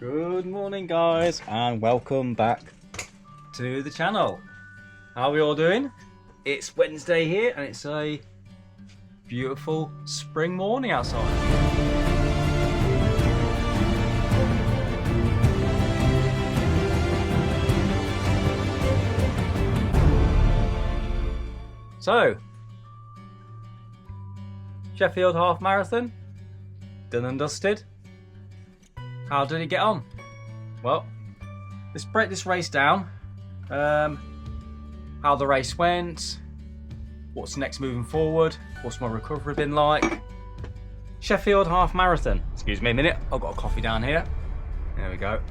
Good morning guys and welcome back to the channel. How are we all doing? It's Wednesday here and it's a beautiful spring morning outside. So, Sheffield Half Marathon, done and dusted. How did it get on? Well, let's break this race down. How the race went, what's next moving forward, what's my recovery been like. Sheffield Half Marathon. Excuse me a minute, I've got a coffee down here. There we go.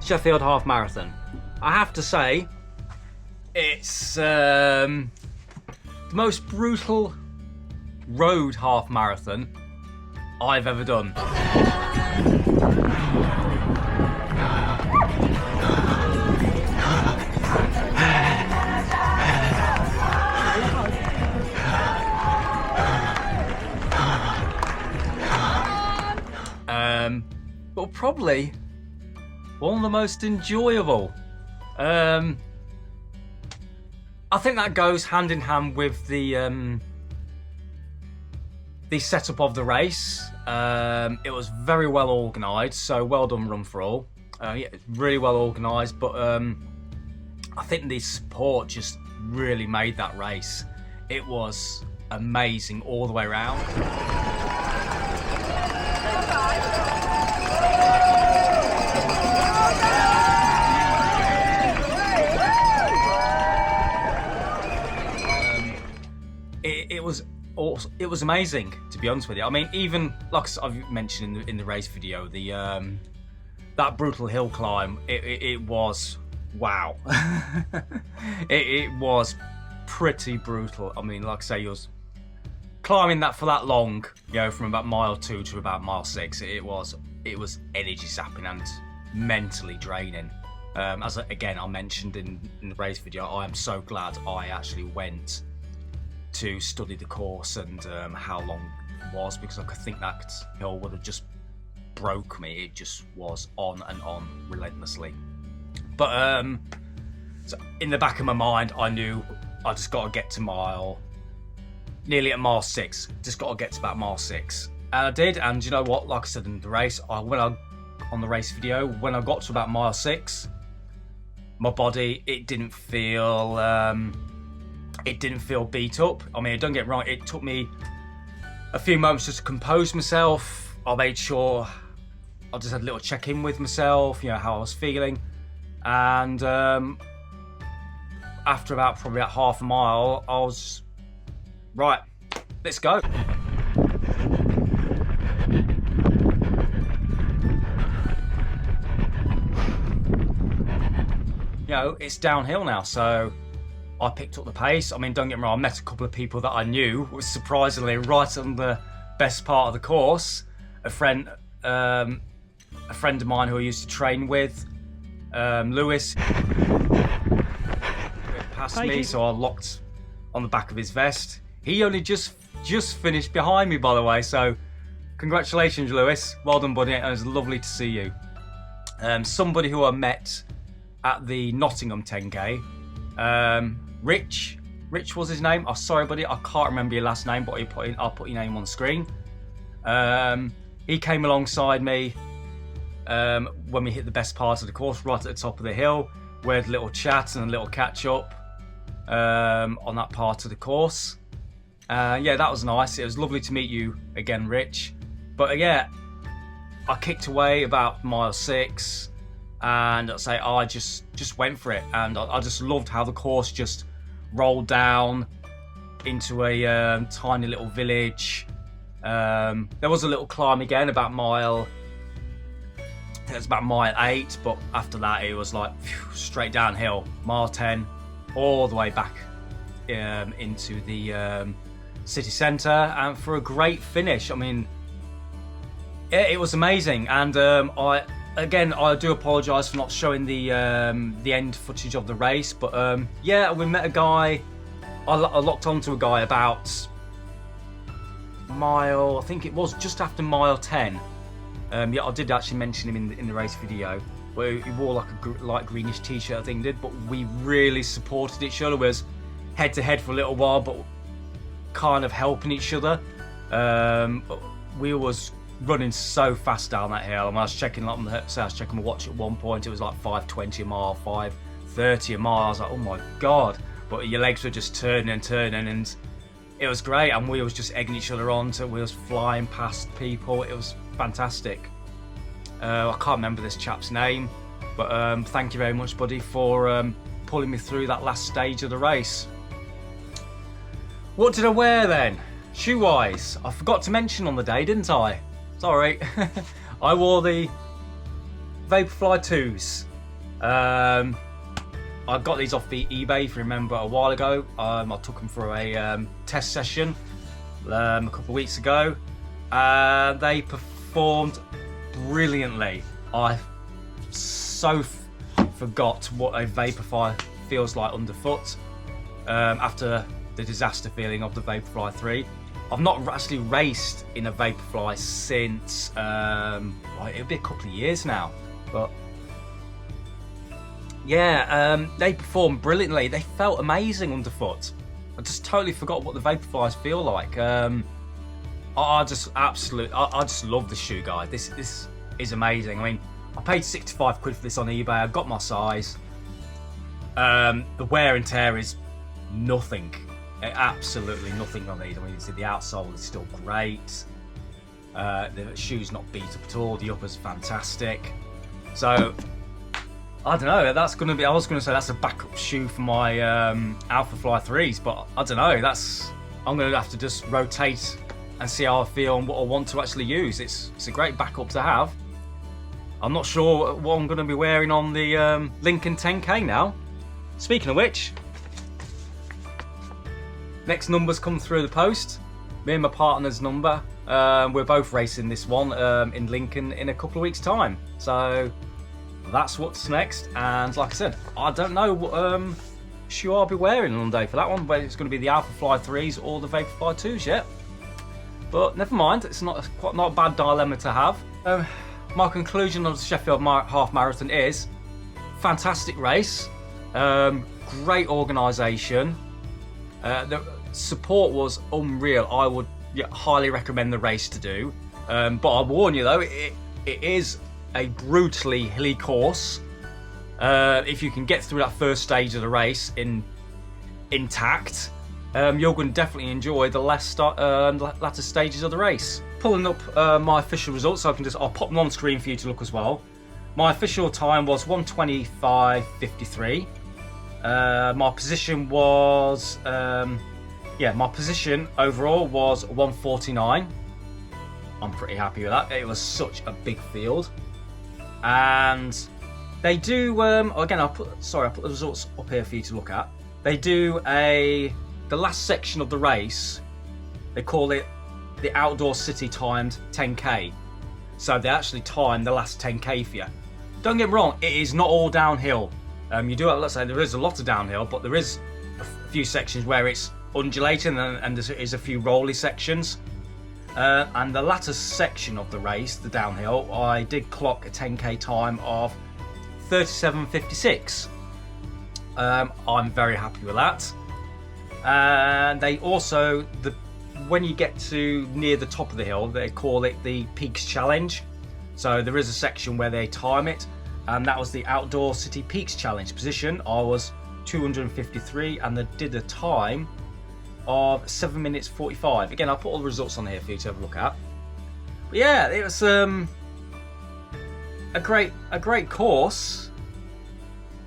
Sheffield Half Marathon. I have to say, it's the most brutal road half marathon I've ever done. But probably one of the most enjoyable. I think that goes hand in hand with the setup of the race. It was very well organised, so well done Run for All. Yeah, really well organised, but I think the support just really made that race. It was amazing all the way around. It was amazing, to be honest with you. I mean, even like I've mentioned in the race video, the that brutal hill climb, it was wow. it was pretty brutal. I mean, like I say, you was climbing that for that long, you know, from about mile 2 to about mile 6. It was energy sapping and mentally draining. As again I mentioned in the race video, I am so glad I actually went to study the course and how long it was, because I could think that hill would have just broke me. It just was on and on relentlessly. But so in the back of my mind, I knew I just got to get to nearly at mile 6. Just got to get to about mile 6, and I did. And you know what? Like I said in the race, on the race video, when I got to about mile 6, my body it didn't feel beat up. I mean, don't get me wrong, it took me a few moments just to compose myself. I made sure I just had a little check-in with myself, you know, how I was feeling. And after probably about half a mile, I was, right, let's go. You know, it's downhill now, so I picked up the pace. I mean, don't get me wrong, I met a couple of people that I knew, was surprisingly right on the best part of the course. A friend of mine who I used to train with, Lewis, passed me, so I locked on the back of his vest. He only just finished behind me, by the way, so congratulations, Lewis. Well done, buddy, and it was lovely to see you. Somebody who I met at the Nottingham 10K, Rich was his name. Oh, sorry, buddy, I can't remember your last name, but I'll put your name on the screen. He came alongside me when we hit the best part of the course, right at the top of the hill. We had a little chat and a little catch up on that part of the course. Yeah, that was nice. It was lovely to meet you again, Rich. But yeah, I kicked away about mile 6. And I'd say I just went for it, and I just loved how the course just rolled down into a tiny little village. There was a little climb again about mile 8, but after that it was like straight downhill, mile 10, all the way back into the city centre, and for a great finish. I mean, yeah, it was amazing, and I do apologise for not showing the end footage of the race, but yeah, we met a guy. I locked onto a guy about mile, I think it was just after mile 10, Yeah, I did actually mention him in the race video, where he wore like a light greenish t-shirt, I think he did, but we really supported each other. We was head to head for a little while, but kind of helping each other. We was running so fast down that hill, and I was checking my watch at one point. It was like 5:20 a mile, 5:30 a mile. I was like, oh my god! But your legs were just turning and turning, and it was great. And we was just egging each other on. So we was flying past people. It was fantastic. I can't remember this chap's name, but thank you very much, buddy, for pulling me through that last stage of the race. What did I wear then? Shoe-wise, I forgot to mention on the day, didn't I? Sorry. I wore the Vaporfly 2s. I got these off the eBay, if you remember, a while ago. I took them for a test session a couple of weeks ago. They performed brilliantly. I so forgot what a Vaporfly feels like underfoot after the disaster feeling of the Vaporfly 3. I've not actually raced in a Vaporfly since it'll be a couple of years now, but yeah, they performed brilliantly. They felt amazing underfoot. I just totally forgot what the Vaporflies feel like. I just love the shoe, guys. This is amazing. I mean, I paid 65 quid for this on eBay. I got my size. The wear and tear is nothing. Absolutely nothing on these. I mean, you see the outsole is still great. The shoe's not beat up at all. The upper's fantastic. So I don't know. That's gonna be. I was gonna say that's a backup shoe for my Alpha Fly 3s, but I don't know. I'm gonna have to just rotate and see how I feel and what I want to actually use. It's a great backup to have. I'm not sure what I'm gonna be wearing on the Lincoln 10K now. Speaking of which, next number's come through the post. Me and my partner's number. We're both racing this one in Lincoln in a couple of weeks' time. So that's what's next. And like I said, I don't know what shoe I'll be wearing on the day for that one, whether it's going to be the Alpha Fly 3s or the Vaporfly 2s yet. But never mind, it's not a bad dilemma to have. My conclusion of the Sheffield Half Marathon is fantastic race, great organisation. The support was unreal. I would highly recommend the race to do. But I warn you though, it is a brutally hilly course. If you can get through that first stage of the race intact, you're going to definitely enjoy the latter stages of the race. Pulling up my official results, so I'll pop them on screen for you to look as well. My official time was 1:25:53. My position was, my position overall was 1:49. I'm pretty happy with that. It was such a big field, and they do. Again, I put the results up here for you to look at. They do the last section of the race. They call it the Outdoor City Timed 10K. So they actually time the last 10K for you. Don't get me wrong, it is not all downhill. You do have, let's say, there is a lot of downhill, but there is a few sections where it's undulating and there is a few rolly sections. And the latter section of the race, the downhill, I did clock a 10K time of 37:56. I'm very happy with that. And they also, when you get to near the top of the hill, they call it the Peaks Challenge. So there is a section where they time it, and that was the Outdoor City Peaks Challenge position. I was 253, and they did a time of 7 minutes 45. Again, I'll put all the results on here for you to have a look at. But yeah, it was a great course.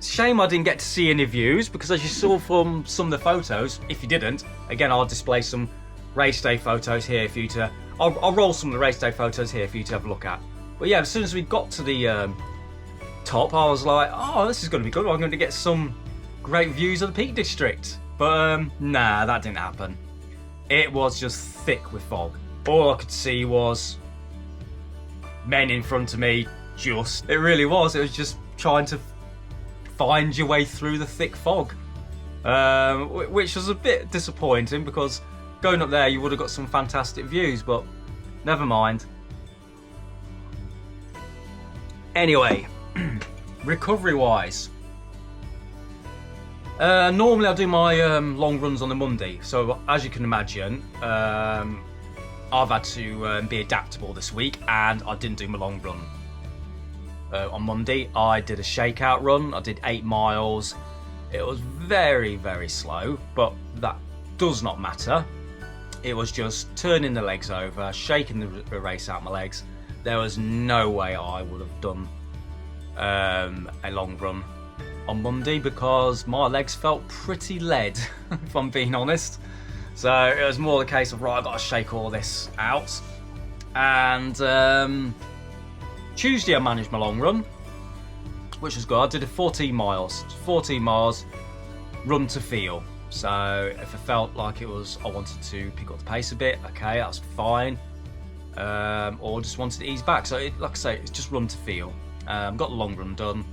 Shame I didn't get to see any views, because as you saw from some of the photos, if you didn't, again, I'll display some race day photos here for you to. I'll roll some of the race day photos here for you to have a look at. But yeah, as soon as we got to the top, I was like, oh, this is going to be good. I'm going to get some great views of the Peak District. But nah, that didn't happen. It was just thick with fog. All I could see was men in front of me. It really was. It was just trying to find your way through the thick fog, which was a bit disappointing, because going up there you would have got some fantastic views, but never mind. Anyway, recovery wise, normally I do my long runs on the Monday, so as you can imagine, I've had to be adaptable this week, and I didn't do my long run on Monday. I did a shakeout run. I did 8 miles. It was very, very slow, but that does not matter. It was just turning the legs over, shaking the race out my legs. There was no way I would have done a long run on Monday because my legs felt pretty lead, if I'm being honest. So it was more the case of, right, I've got to shake all this out. And Tuesday I managed my long run, which was good. I did a 14 miles run to feel. So if I felt like I wanted to pick up the pace a bit, okay, that's fine. Or just wanted to ease back. So like I say, it's just run to feel. Got the long run done.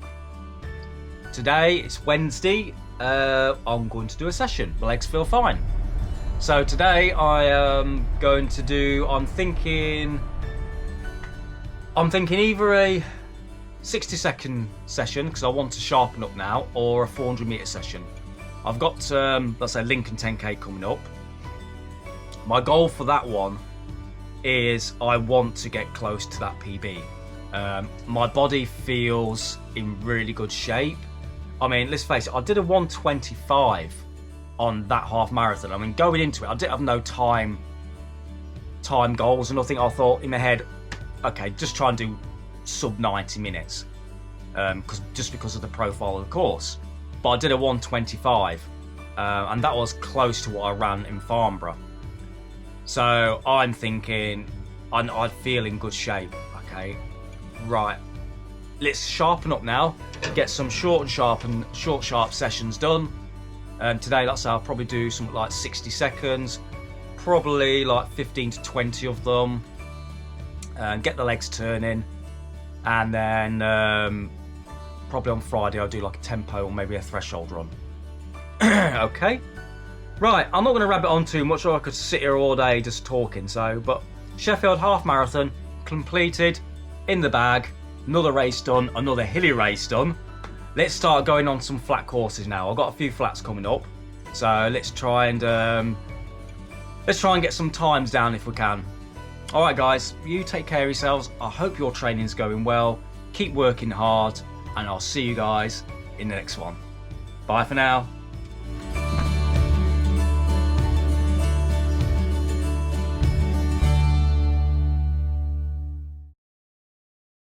Today, it's Wednesday. I'm going to do a session. My legs feel fine. So today I am going to do, I'm thinking either a 60-second session, because I want to sharpen up now, or a 400-meter session. I've got, let's say, Lincoln 10K coming up. My goal for that one is I want to get close to that PB. My body feels in really good shape. I mean, let's face it, I did a 125 on that half marathon. I mean, going into it, I didn't have no time goals or nothing. I thought in my head, okay, just try and do sub 90 minutes, because of the profile of the course. But I did a 125, and that was close to what I ran in Farnborough. So I'm thinking, I feel in good shape. Okay, right, let's sharpen up now, get some short, sharp sessions done. Today, let's say I'll probably do something like 60 seconds, probably like 15 to 20 of them, get the legs turning, and then probably on Friday I'll do like a tempo or maybe a threshold run. Okay, right, I'm not going to rabbit on too much, or I could sit here all day just talking. But Sheffield Half Marathon completed, in the bag, another race done, another hilly race done. Let's start going on some flat courses now. I've got a few flats coming up, so let's try and get some times down if we can. All right, guys, you take care of yourselves. I hope your training's going well. Keep working hard, and I'll see you guys in the next one. Bye for now.